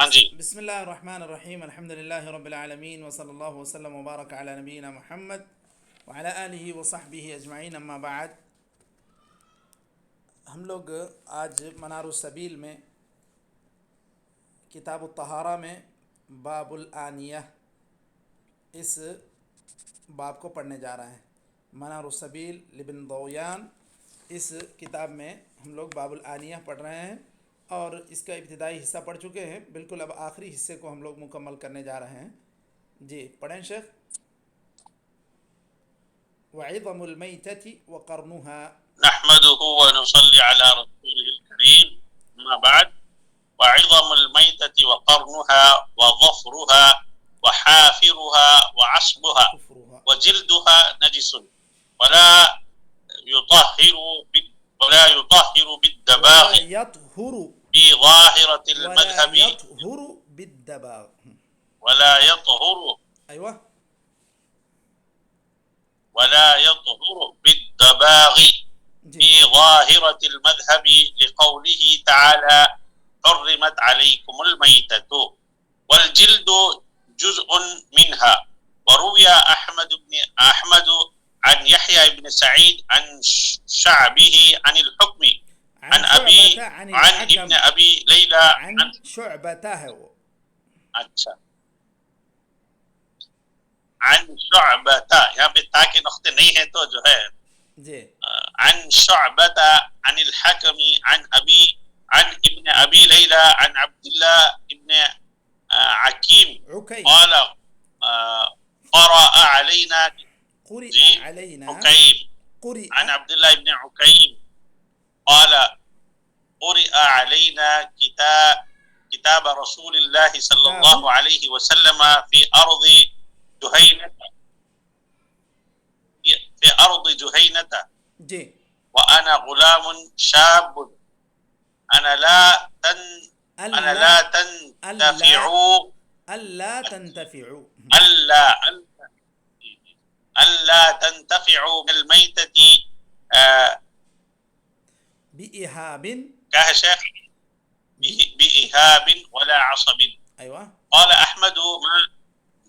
ہاں جی. بسم اللہ الرحمن الرحیم الحمد للہ رب العالمین وصلی اللہ وسلم وبارک علی نبینا محمد وعلی آلہ وصحبہ اجمعین اما بعد. ہم لوگ آج منار السبیل میں کتاب الطہارہ میں باب الآنیہ اس باب کو پڑھنے جا رہے ہیں. منار السبیل لابن ضویان، اس کتاب میں ہم لوگ باب الآنیہ پڑھ رہے ہیں اور اس کا ابتدائی حصہ پڑھ چکے ہیں. بالکل اب آخری حصے کو ہم لوگ مکمل کرنے جا رہے ہیں. جی پڑھیں شیخ. وعظم المیتة وقرنها. نحمده ونصلي على رسوله الكريم. أما بعد، وعظم الميتة وقرنها وظفرها وحافرها وعصبها كفرها وجلدها نجس ولا يطهر ولا يطهر ولا بالدباغ يطهر في ظاهرة ولا المذهب يطهر بالدباغ. ولا يطهر أيوة. ولا يطهر بالدباغ جی في ظاهرة المذهب لقوله تعالى حرمت عليكم الميتة والجلد جزء منها. وروي أحمد عن يحيى بن سعيد عن شعبه عن الحكم عن شعبة عن عن ابن الحكم أبي ليلى عن شعبته. اچھا، عن شعبة، یہاں پہ تا کے نقطے نہیں ہے تو جو ہے جی عن شعبة عن الحكم عن ابن أبي ليلى عن عبد الله ابن عكيم عكيم قال قرأ علينا قرئ جی علينا عكيم قرئ عن عبد الله بن عكيم قال قرئ علينا كتاب رسول الله صلى كتاب الله عليه وسلم في أرض جهينة في أرض جهينة جی وأنا غلام شاب. أنا لا تنتفع ألا تنتفعوا ألا ألا تنتفع بالميتة بإهاب. كاه شيخ بإهاب ولا عصب. أيوة. قال أحمد ما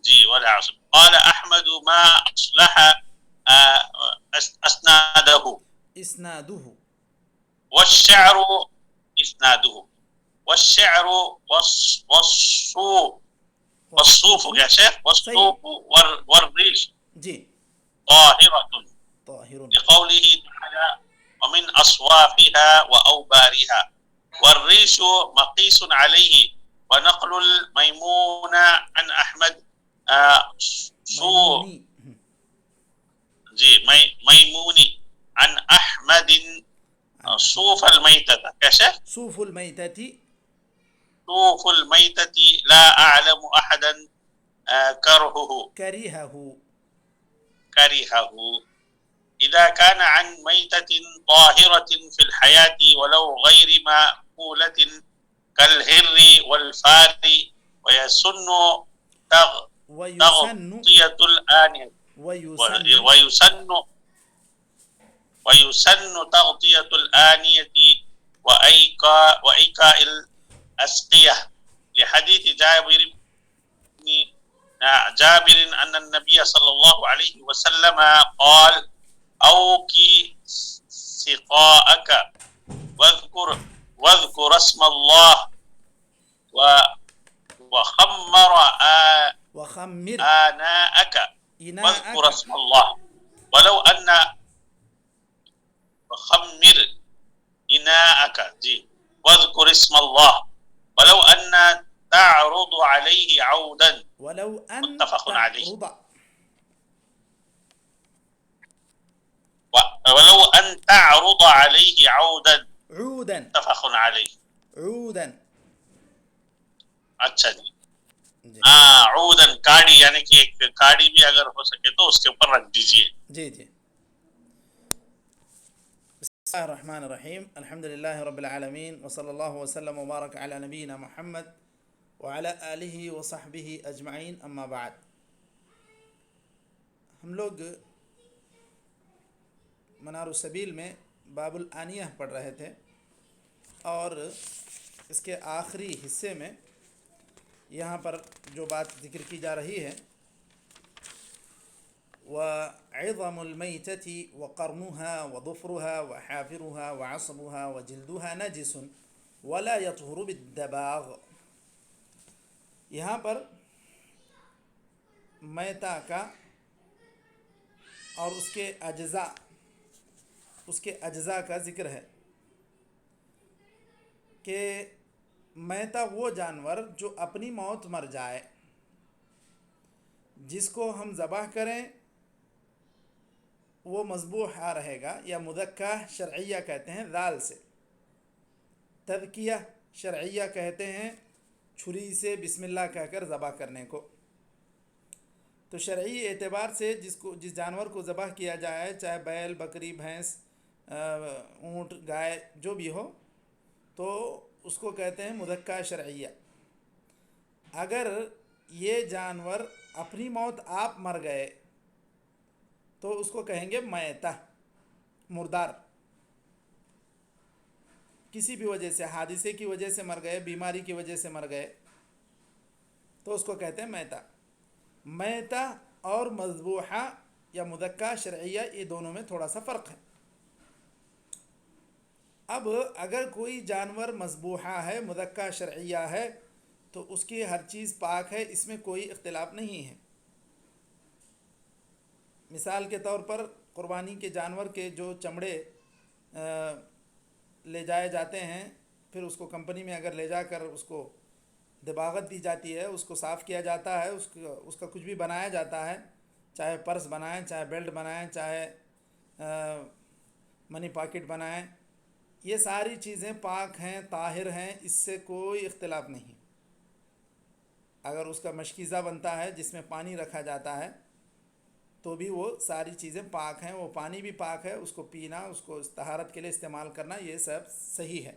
جي ولا عصب. قال أحمد ما أصلح إسناده والشعر إسناده والشعر والصوف يا شيخ والصوف والريش جي طاهرة طاهر لقوله تعالى ومن أصوافها وأوبارها. والريش مقيس عليه. ونقل الميمون عن أحمد ميموني ميموني عن أحمد صوف الميتة كشف صوف الميتة صوف الميتة لا أعلم أحدا كرهه إذا كان عن ميتة طاهرة في الحياة ولو غير مأكولة كالهر والفار. ويسن تغطية الآنية ويسن تغطية الآنية وإيكاء الأسقية لحديث جابر أن النبي صلى الله عليه وسلم قال أوكي سقاءك واذكر اسم الله وخمر آناءك واذكر اسم الله ولو أن وخمر إناءك جي واذكر اسم الله ولو أن تعرض عليه عودا. ولو أن متفق عليه. تعرض ولو أن تعرض عليه عودا عودا متفق عليه. عودا. اچھا جی ہاں عودن کاڑی یعنی کہ ایک کاڑی بھی اگر ہو سکے تو اس کے اوپر رکھ دیجئے. جی جی. بسم اللہ الرحمن الرحیم الحمد للہ رب العالمین وصلی اللہ وسلم وبارک علی نبینا محمد وعلی آلہ وصحبہ اجمعین اما بعد. ہم لوگ منار السبیل میں باب الآنیہ پڑھ رہے تھے اور اس کے آخری حصے میں یہاں پر جو بات ذکر کی جا رہی ہے وعظم المیتة وقرنها وضفرها وحافرها وعصبها وجلدها نجس ولا يطهر بالدباغ. یہاں پر میتہ کا اور اس کے اجزاء کا ذکر ہے کہ میتہ وہ جانور جو اپنی موت مر جائے، جس کو ہم ذبح کریں وہ مذبوح رہے گا، یا مذکہ شرعیہ کہتے ہیں ذال سے، تذکیہ شرعیہ کہتے ہیں چھری سے بسم اللہ کہہ کر ذبح کرنے کو. تو شرعی اعتبار سے جس جانور کو ذبح کیا جائے، چاہے بیل، بکری، بھینس، اونٹ، گائے جو بھی ہو، تو اس کو کہتے ہیں مذکہ شرعیہ. اگر یہ جانور اپنی موت آپ مر گئے تو اس کو کہیں گے میتہ، مردار. کسی بھی وجہ سے، حادثے کی وجہ سے مر گئے، بیماری کی وجہ سے مر گئے، تو اس کو کہتے ہیں میتہ. میتہ اور مذبوحہ یا مذکہ شرعیہ، یہ دونوں میں تھوڑا سا فرق ہے. اب اگر کوئی جانور مذبوحہ ہے، مذکہ شرعیہ ہے، تو اس کی ہر چیز پاک ہے، اس میں کوئی اختلاف نہیں ہے. مثال کے طور پر قربانی کے جانور کے جو چمڑے لے جائے جاتے ہیں، پھر اس کو کمپنی میں اگر لے جا کر اس کو دباغت دی جاتی ہے، اس کو صاف کیا جاتا ہے، اس کا کچھ بھی بنایا جاتا ہے، چاہے پرس بنائیں، چاہے بیلٹ بنائیں، چاہے منی پاکٹ بنائیں، یہ ساری چیزیں پاک ہیں، طاہر ہیں، اس سے کوئی اختلاف نہیں. اگر اس کا مشکیزہ بنتا ہے جس میں پانی رکھا جاتا ہے تو بھی وہ ساری چیزیں پاک ہیں، وہ پانی بھی پاک ہے، اس کو پینا، اس کو طہارت کے لیے استعمال کرنا، یہ سب صحیح ہے.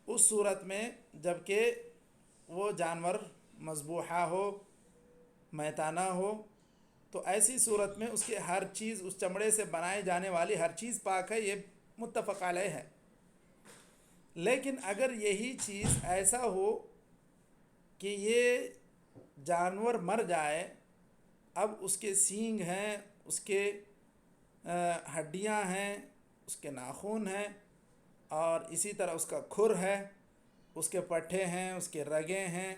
اس صورت میں جب کہ وہ جانور مذبوحہ ہو، میتہ نہ ہو، تو ایسی صورت میں اس کے ہر چیز، اس چمڑے سے بنائے جانے والی ہر چیز پاک ہے، یہ متفق علیہ ہے. لیکن اگر یہی چیز ایسا ہو کہ یہ جانور مر جائے، اب اس کے سینگ ہیں، اس کے ہڈیاں ہیں، اس کے ناخن ہیں، اور اسی طرح اس کا کھر ہے، اس کے پٹھے ہیں، اس کے رگیں ہیں،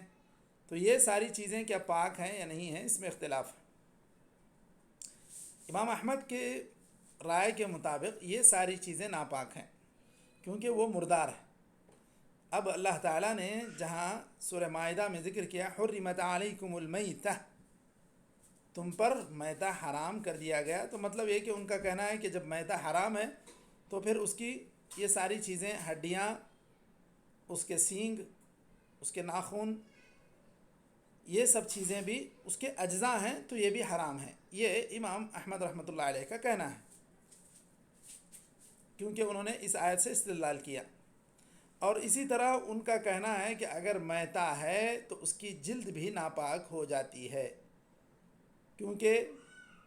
تو یہ ساری چیزیں کیا پاک ہیں یا نہیں ہیں، اس میں اختلاف ہے. امام احمد کے رائے کے مطابق یہ ساری چیزیں ناپاک ہیں، کیونکہ وہ مردار ہے. اب اللہ تعالیٰ نے جہاں سورہ مائدہ میں ذکر کیا حرمت علیکم المیتہ، تم پر میتہ حرام کر دیا گیا، تو مطلب یہ کہ ان کا کہنا ہے کہ جب میتہ حرام ہے تو پھر اس کی یہ ساری چیزیں، ہڈیاں، اس کے سینگ، اس کے ناخن، یہ سب چیزیں بھی اس کے اجزاء ہیں، تو یہ بھی حرام ہیں. یہ امام احمد رحمۃ اللہ علیہ کا کہنا ہے، کیونکہ انہوں نے اس آیت سے استدلال کیا. اور اسی طرح ان کا کہنا ہے کہ اگر میتہ ہے تو اس کی جلد بھی ناپاک ہو جاتی ہے، کیونکہ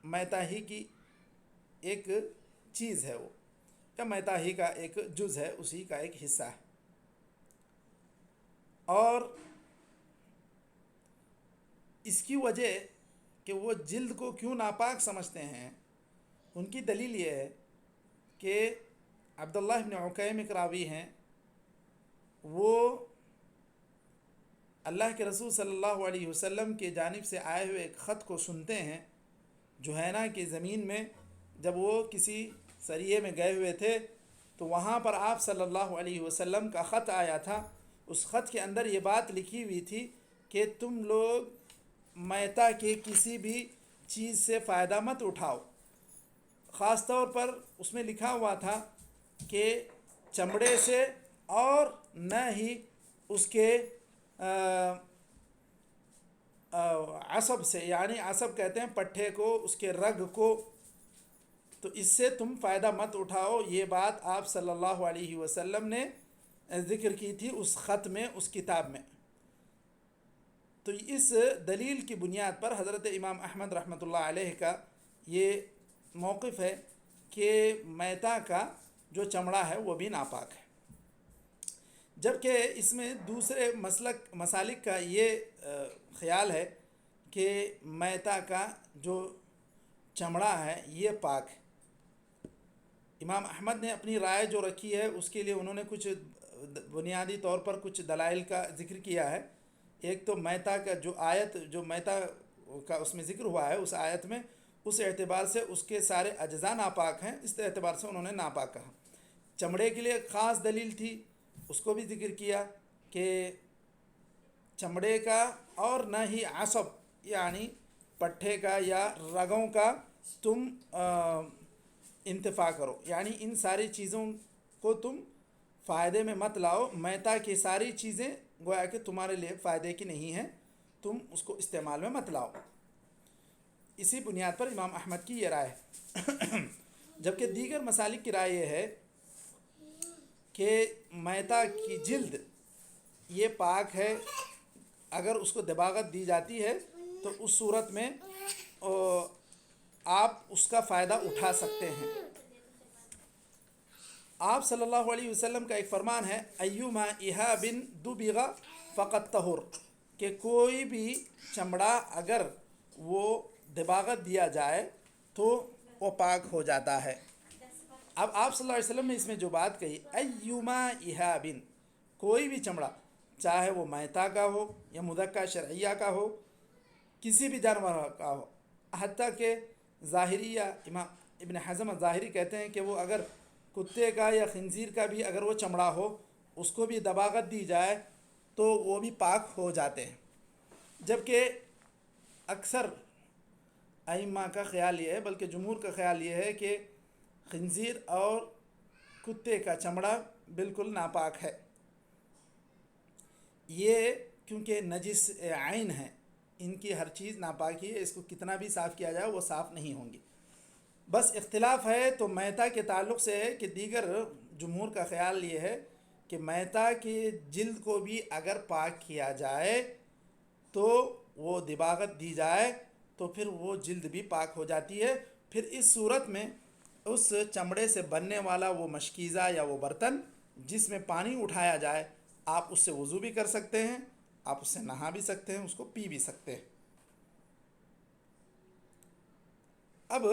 میتہ ہی کی ایک چیز ہے، وہ یا میتہ ہی کا ایک جز ہے، اسی کا ایک حصہ ہے. اور اس کی وجہ کہ وہ جلد کو کیوں ناپاک سمجھتے ہیں، ان کی دلیل یہ ہے کہ عبداللہ بن عکیم ایک راوی ہیں، وہ اللہ کے رسول صلی اللہ علیہ وسلم کی جانب سے آئے ہوئے ایک خط کو سنتے ہیں. جہینہ کی زمین میں جب وہ کسی سریے میں گئے ہوئے تھے تو وہاں پر آپ صلی اللہ علیہ وسلم کا خط آیا تھا. اس خط کے اندر یہ بات لکھی ہوئی تھی کہ تم لوگ میتہ کے کسی بھی چیز سے فائدہ مت اٹھاؤ. خاص طور پر اس میں لکھا ہوا تھا کہ چمڑے سے، اور نہ ہی اس کے عصب سے، یعنی عصب کہتے ہیں پٹھے کو، اس کے رگ کو، تو اس سے تم فائدہ مت اٹھاؤ. یہ بات آپ صلی اللہ علیہ وسلم نے ذکر کی تھی اس خط میں، اس کتاب میں. تو اس دلیل کی بنیاد پر حضرت امام احمد رحمۃ اللہ علیہ کا یہ موقف ہے کہ میتہ کا جو چمڑا ہے وہ بھی ناپاک ہے. جبکہ اس میں دوسرے مسالک کا یہ خیال ہے کہ میتا کا جو چمڑا ہے یہ پاک ہے۔ امام احمد نے اپنی رائے جو رکھی ہے اس کے لیے انہوں نے کچھ بنیادی طور پر کچھ دلائل کا ذکر کیا ہے۔ ایک تو میتا کا جو آیت جو میتا کا اس میں ذکر ہوا ہے اس آیت میں، اس اعتبار سے اس کے سارے اجزاء ناپاک ہیں، اس اعتبار سے انہوں نے ناپاک کہا۔ چمڑے کے لیے ایک خاص دلیل تھی، اس کو بھی ذکر کیا کہ چمڑے کا اور نہ ہی عصب یعنی پٹھے کا یا رگوں کا تم انتفاع کرو، یعنی ان ساری چیزوں کو تم فائدے میں مت لاؤ۔ میتا کی ساری چیزیں گویا کہ تمہارے لیے فائدے کی نہیں ہیں، تم اس کو استعمال میں مت لاؤ۔ اسی بنیاد پر امام احمد کی یہ رائے ہے۔ جبکہ دیگر مسالک کی رائے یہ ہے کہ میتا کی جلد یہ پاک ہے، اگر اس کو دباغت دی جاتی ہے تو اس صورت میں آپ اس کا فائدہ اٹھا سکتے ہیں۔ آپ صلی اللہ علیہ وسلم کا ایک فرمان ہے ایما اہاب دبغ فقط طہر، کہ کوئی بھی چمڑا اگر وہ دباغت دیا جائے تو وہ پاک ہو جاتا ہے۔ اب آپ صلی اللہ علیہ وسلم نے اس میں جو بات کہی ایما اہاب، کوئی بھی چمڑا چاہے وہ میتا کا ہو یا مذکہ شرعیہ کا ہو، کسی بھی جانور کا ہو، حتیٰ کہ ظاہریہ امام ابن حزم ظاہری کہتے ہیں کہ وہ اگر کتے کا یا خنزیر کا بھی اگر وہ چمڑا ہو اس کو بھی دباغت دی جائے تو وہ بھی پاک ہو جاتے ہیں۔ جبکہ اکثر ائمہ کا خیال یہ ہے، بلکہ جمہور کا خیال یہ ہے کہ خنزیر اور کتے کا چمڑا بالکل ناپاک ہے، یہ کیونکہ نجس عین ہے، ان کی ہر چیز ناپاکی ہے، اس کو کتنا بھی صاف کیا جائے وہ صاف نہیں ہوں گی۔ بس اختلاف ہے تو میتا کے تعلق سے ہے کہ دیگر جمہور کا خیال یہ ہے کہ میتا کی جلد کو بھی اگر پاک کیا جائے تو وہ دباغت دی جائے تو پھر وہ جلد بھی پاک ہو جاتی ہے۔ پھر اس صورت میں اس چمڑے سے بننے والا وہ مشکیزہ یا وہ برتن جس میں پانی اٹھایا جائے، آپ اس سے وضو بھی کر سکتے ہیں، آپ اس سے نہا بھی سکتے ہیں، اس کو پی بھی سکتے ہیں۔ اب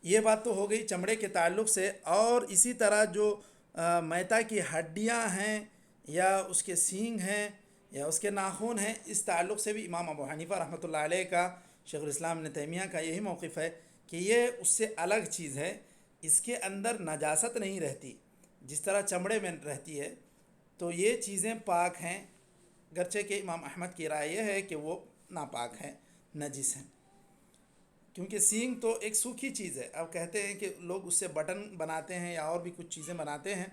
یہ بات تو ہو گئی چمڑے کے تعلق سے، اور اسی طرح جو میتا کی ہڈیاں ہیں یا اس کے سینگ ہیں یا اس کے ناخن ہیں، اس تعلق سے بھی امام ابو حنیفہ رحمۃ اللہ علیہ کا، شیخ الاسلام ابن تیمیہ کا یہی موقف ہے کہ یہ اس سے الگ چیز ہے، اس کے اندر نجاست نہیں رہتی جس طرح چمڑے میں رہتی ہے، تو یہ چیزیں پاک ہیں، گرچہ کہ امام احمد کی رائے یہ ہے کہ وہ ناپاک ہیں، نجس ہیں، کیونکہ سینگ تو ایک سوکھی چیز ہے۔ اب کہتے ہیں کہ لوگ اس سے بٹن بناتے ہیں یا اور بھی کچھ چیزیں بناتے ہیں،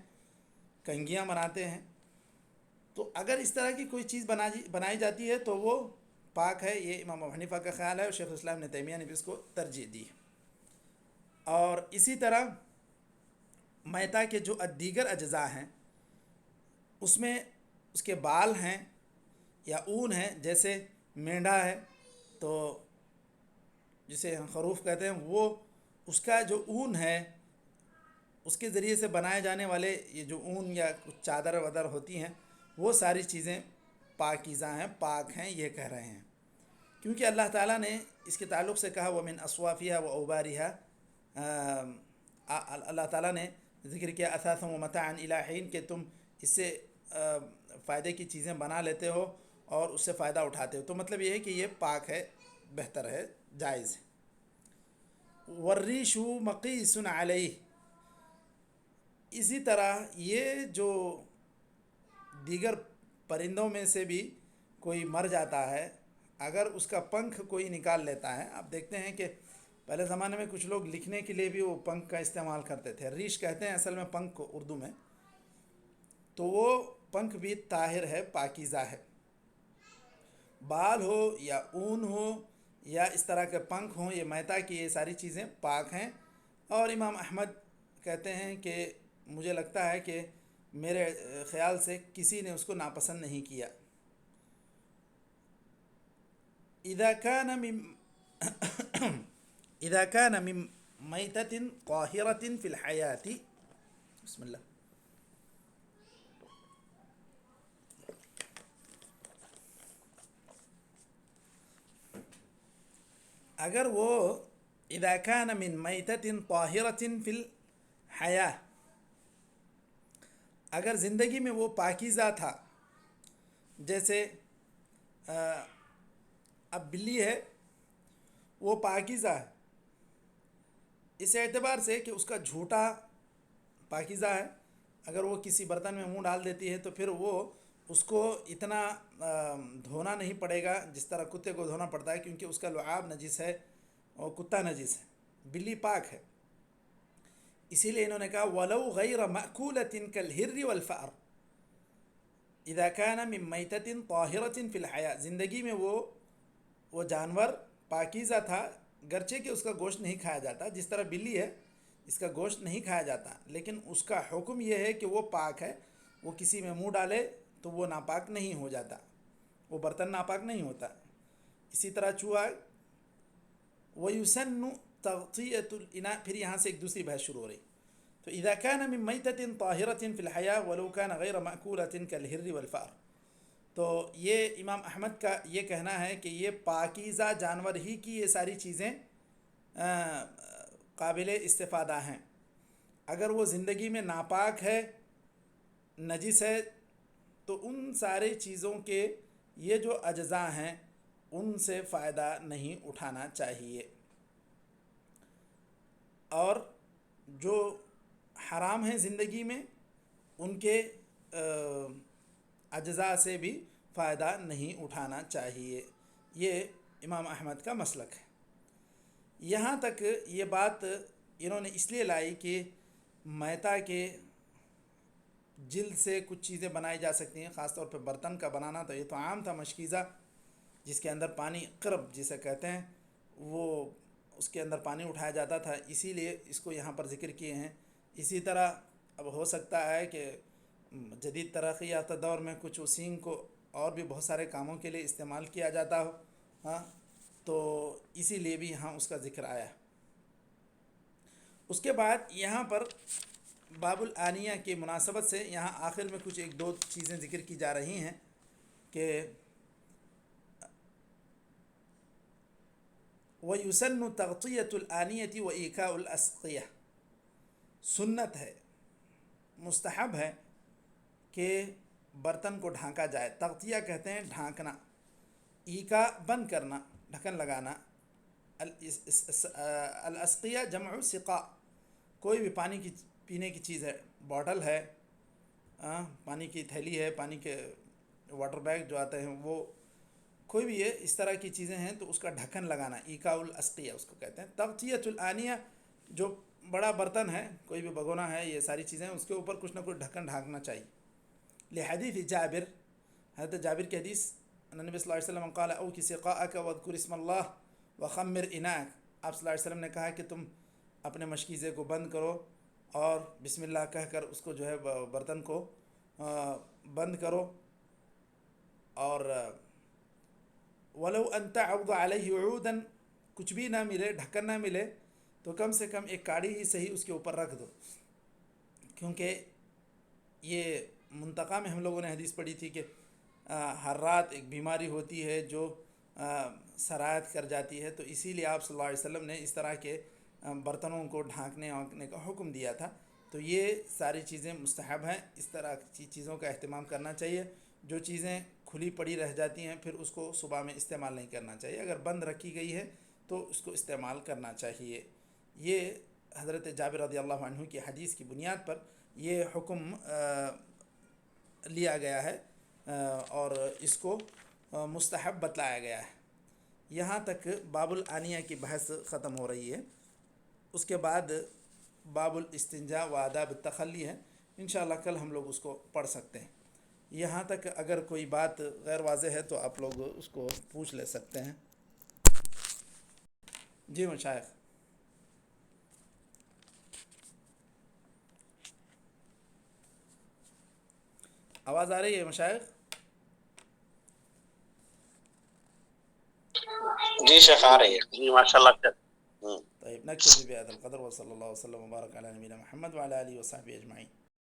کنگھیاں بناتے ہیں، تو اگر اس طرح کی کوئی چیز بنائی جاتی ہے تو وہ پاک ہے، یہ امام ابو حنیفہ کا خیال ہے، اور شیخ الاسلام ابن تیمیہ نے بھی اس کو ترجیح دی ہے۔ اور اسی طرح میتا کے جو دیگر اجزاء ہیں اس میں اس کے بال ہیں یا اون ہے، جیسے مینڈھا ہے تو جسے ہم خروف کہتے ہیں، وہ اس کا جو اون ہے اس کے ذریعے سے بنائے جانے والے یہ جو اون یا کچھ چادر ودر ہوتی ہیں وہ ساری چیزیں پاکیزہ ہیں، پاک ہیں، یہ کہہ رہے ہیں، کیونکہ اللہ تعالیٰ نے اس کے تعلق سے کہا وَمِنْ أَصْوَافِهَا وَأَوْبَارِهَا، اللہ تعالیٰ نے ذکر کیا اثاثًا ومتاعًا إِلَىٰ حِين، کہ تم اس سے فائدے کی چیزیں بنا لیتے ہو اور اس سے فائدہ اٹھاتے ہو، تو مطلب یہ ہے کہ یہ پاک ہے، بہتر ہے، جائز ہے۔ وَالرِّيشُ مَقِيسٌ عَلَيْهِ، اسی طرح یہ جو دیگر پرندوں میں سے بھی کوئی مر جاتا ہے، اگر اس کا پنکھ کوئی نکال لیتا ہے، آپ دیکھتے ہیں کہ پہلے زمانے میں کچھ لوگ لکھنے کے لیے بھی وہ پنکھ کا استعمال کرتے تھے، ریش کہتے ہیں اصل میں پنکھ کو اردو میں، تو وہ پنکھ بھی طاہر ہے، پاکیزہ ہے۔ بال ہو یا اون ہو یا اس طرح کے پنکھ ہوں، یہ میتا کی یہ ساری چیزیں پاک ہیں، اور امام احمد کہتے ہیں کہ مجھے لگتا ہے کہ میرے خیال سے کسی نے اس کو ناپسند نہیں کیا۔ اذا كان من میتة طاہرة فی الحیات، بسم اللہ، اگر وہ اذا كان من میتۃ طاہرۃ فی الحیاہ، اگر زندگی میں وہ پاکیزہ تھا، جیسے اب بلی ہے وہ پاکیزہ ہے اس اعتبار سے کہ اس کا جھوٹا پاکیزہ ہے، اگر وہ کسی برتن میں منہ ڈال دیتی ہے تو پھر وہ اس کو اتنا دھونا نہیں پڑے گا جس طرح کتے کو دھونا پڑتا ہے، کیونکہ اس کا لعاب نجس ہے اور کتا نجس ہے، بلی پاک ہے۔ اسی لیے انہوں نے کہا ولو غیر مأکولۃ کالہر والفأر اذا كان من میتۃ طاہرۃ فی الحیاۃ، زندگی میں وہ جانور پاکیزہ تھا، گرچہ کہ اس کا گوشت نہیں کھایا جاتا، جس طرح بلی ہے اس کا گوشت نہیں کھایا جاتا، لیکن اس کا حکم یہ ہے کہ وہ پاک ہے، وہ کسی میں منہ ڈالے تو وہ ناپاک نہیں ہو جاتا، وہ برتن ناپاک نہیں ہوتا۔ اسی طرح چوہا، وَيُسَنُّ تَغْطِيَةُ الْإِنَاءِ، پھر یہاں سے ایک دوسری بحث شروع ہو رہی۔ تو اذا كان من میتۃ طاہرۃ فی الحیاۃ ولو كان غیر مأکولۃ کالہر والفأر، تو یہ امام احمد کا یہ کہنا ہے کہ یہ پاکیزہ جانور ہی کی یہ ساری چیزیں قابل استفادہ ہیں، اگر وہ زندگی میں ناپاک ہے، نجس ہے، تو ان سارے چیزوں کے یہ جو اجزاء ہیں ان سے فائدہ نہیں اٹھانا چاہیے، اور جو حرام ہیں زندگی میں ان کے اجزاء سے بھی فائدہ نہیں اٹھانا چاہیے۔ یہ امام احمد کا مسلک ہے۔ یہاں تک یہ بات انہوں نے اس لیے لائی کہ میتا کے جلد سے کچھ چیزیں بنائی جا سکتی ہیں، خاص طور پہ برتن کا بنانا تو یہ تو عام تھا، مشکیزہ جس کے اندر پانی، قرب جسے کہتے ہیں، وہ اس کے اندر پانی اٹھایا جاتا تھا، اسی لیے اس کو یہاں پر ذکر کیے ہیں۔ اسی طرح اب ہو سکتا ہے کہ جدید ترقی یافتہ دور میں کچھ سینگ کو اور بھی بہت سارے کاموں کے لیے استعمال کیا جاتا ہو، ہاں، تو اسی لیے بھی یہاں اس کا ذکر آیا ہے۔ اس کے بعد یہاں پر باب الآنیہ کی مناسبت سے یہاں آخر میں کچھ ایک دو چیزیں ذکر کی جا رہی ہیں کہ وَيُسَنُّ تَغْطِيَةُ الْآنِيَةِ وَإِيكَاءُ الْأَسْقِيَةِ، سنت ہے، مستحب ہے کہ برتن کو ڈھانکا جائے، تغطیہ کہتے ہیں ڈھانکنا، ایکا بند کرنا، ڈھکن لگانا، الاسقیہ جمع سقا، کوئی بھی پانی کی پینے کی چیز ہے، باٹل ہے، پانی کی تھیلی ہے، پانی کے واٹر بیگ جو آتے ہیں، وہ کوئی بھی یہ اس طرح کی چیزیں ہیں تو اس کا ڈھکن لگانا، ایکا الاسقیہ اس کو کہتے ہیں۔ تغطیۃ الآنیہ، جو بڑا برتن ہے، کوئی بھی بگونا ہے، یہ ساری چیزیں اس کے اوپر کچھ نہ کچھ ڈھکن ڈھانکنا چاہیے۔ لحدیث جابر، حضرت جابر کی حدیث، نبی صلی اللہ علیہ وسلم قال اوکی سقاءک واذکر اسم اللہ وخمر اناءک، آپ صلی اللہ علیہ وسلم نے کہا کہ تم اپنے مشکیزے کو بند کرو اور بسم اللہ کہہ کر اس کو جو ہے برتن کو بند کرو، اور ولو ان تعض علیہ عودا، کچھ بھی نہ ملے، ڈھکن نہ ملے تو کم سے کم ایک کاڑی ہی صحیح اس کے اوپر رکھ دو، کیونکہ یہ منطقہ میں ہم لوگوں نے حدیث پڑھی تھی کہ ہر رات ایک بیماری ہوتی ہے جو سرایت کر جاتی ہے، تو اسی لیے آپ صلی اللہ علیہ وسلم نے اس طرح کے برتنوں کو ڈھانکنے وانکنے کا حکم دیا تھا۔ تو یہ ساری چیزیں مستحب ہیں، اس طرح کی چیزوں کا اہتمام کرنا چاہیے۔ جو چیزیں کھلی پڑی رہ جاتی ہیں پھر اس کو صبح میں استعمال نہیں کرنا چاہیے، اگر بند رکھی گئی ہے تو اس کو استعمال کرنا چاہیے۔ یہ حضرت جابر رضی اللہ عنہ کی حدیث کی بنیاد پر یہ حکم لیا گیا ہے اور اس کو مستحب بتلایا گیا ہے۔ یہاں تک باب الآنیہ کی بحث ختم ہو رہی ہے۔ اس کے بعد باب الاستنجاء و آداب التخلی ہے، انشاءاللہ کل ہم لوگ اس کو پڑھ سکتے ہیں۔ یہاں تک اگر کوئی بات غیر واضح ہے تو آپ لوگ اس کو پوچھ لے سکتے ہیں۔ جی مشائخ، آواز آ رہی ہے مشائخ؟ جی شیخ آ رہی ہے۔ جی ماشاء اللہ۔ طيب نكتفي بهذا القدر، وصلى الله وسلم وبارك على نبينا محمد وعلى آله وصحبه أجمعين۔